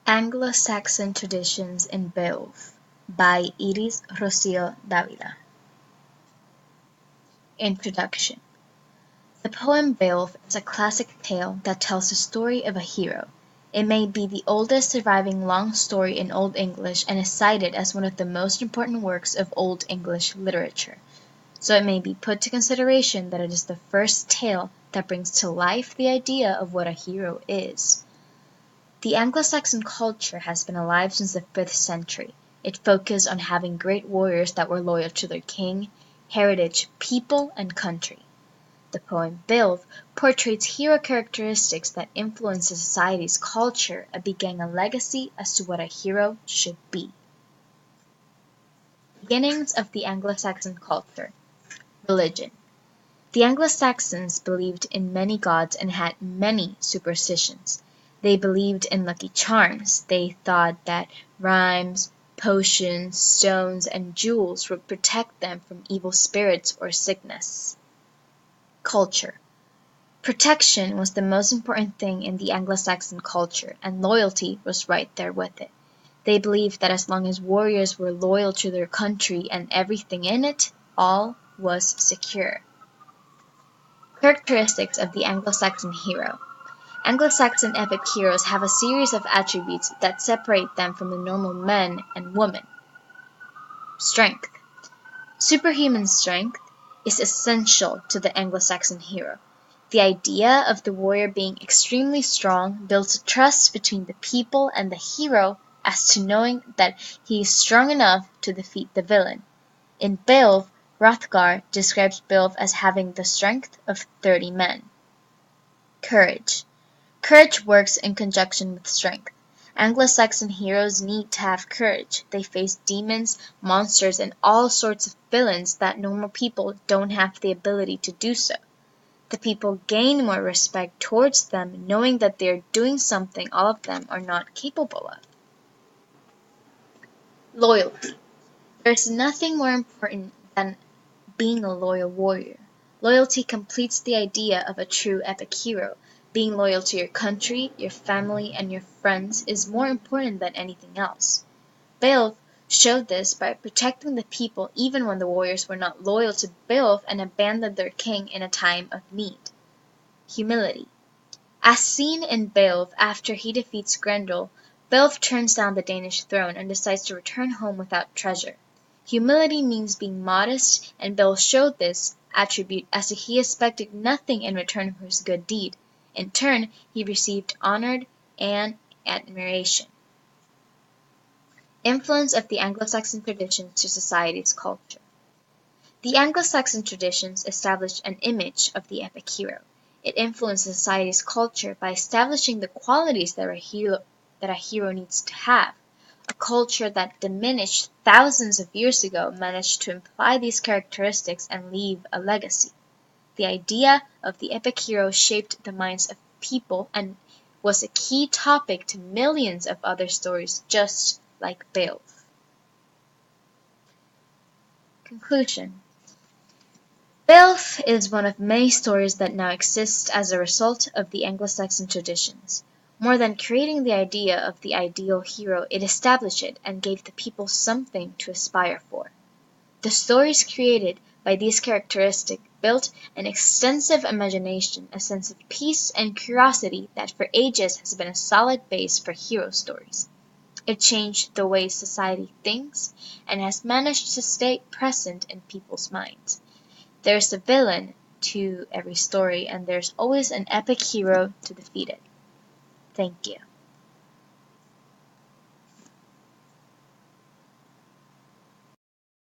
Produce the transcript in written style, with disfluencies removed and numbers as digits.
Anglo-Saxon Traditions in Beowulf by Iris Rocio Davila. Introduction. The poem Beowulf is a classic tale that tells the story of a hero. It may be the oldest surviving long story in Old English and is cited as one of the most important works of Old English literature. So it may be put to consideration that it is the first tale that brings to life the idea of what a hero is. The Anglo-Saxon culture has been alive since the 5th century. It focused on having great warriors that were loyal to their king, heritage, people, and country. The poem Beowulf portrays hero characteristics that influence the society's culture and began a legacy as to what a hero should be. Beginnings of the Anglo-Saxon culture. Religion. The Anglo-Saxons believed in many gods and had many superstitions. They believed in lucky charms. They thought that rhymes, potions, stones, and jewels would protect them from evil spirits or sickness. Culture. Protection was the most important thing in the Anglo-Saxon culture, and loyalty was right there with it. They believed that as long as warriors were loyal to their country and everything in it, all was secure. Characteristics of the Anglo-Saxon hero. Anglo-Saxon epic heroes have a series of attributes that separate them from the normal men and women. Strength. Superhuman strength is essential to the Anglo-Saxon hero. The idea of the warrior being extremely strong builds a trust between the people and the hero as to knowing that he is strong enough to defeat the villain. In Beowulf, Hrothgar describes Beowulf as having the strength of 30 men. Courage. Courage works in conjunction with strength. Anglo-Saxon heroes need to have courage. They face demons, monsters, and all sorts of villains that normal people don't have the ability to do so. The people gain more respect towards them knowing that they are doing something all of them are not capable of. Loyalty. There is nothing more important than being a loyal warrior. Loyalty completes the idea of a true epic hero. Being loyal to your country, your family, and your friends is more important than anything else. Beowulf showed this by protecting the people even when the warriors were not loyal to Beowulf and abandoned their king in a time of need. Humility. As seen in Beowulf after he defeats Grendel, Beowulf turns down the Danish throne and decides to return home without treasure. Humility means being modest, and Beowulf showed this attribute as he expected nothing in return for his good deed. In turn, he received honor and admiration. Influence of the Anglo-Saxon traditions to society's culture. The Anglo-Saxon traditions established an image of the epic hero. It influenced society's culture by establishing the qualities that a hero needs to have. A culture that diminished thousands of years ago managed to imply these characteristics and leave a legacy. The idea of the epic hero shaped the minds of people and was a key topic to millions of other stories just like Beowulf. Conclusion. Beowulf is one of many stories that now exist as a result of the Anglo-Saxon traditions. More than creating the idea of the ideal hero, it established it and gave the people something to aspire for. The stories created by these characteristics built an extensive imagination, a sense of peace and curiosity that for ages has been a solid base for hero stories. It changed the way society thinks and has managed to stay present in people's minds. There's a villain to every story, and there's always an epic hero to defeat it. Thank you.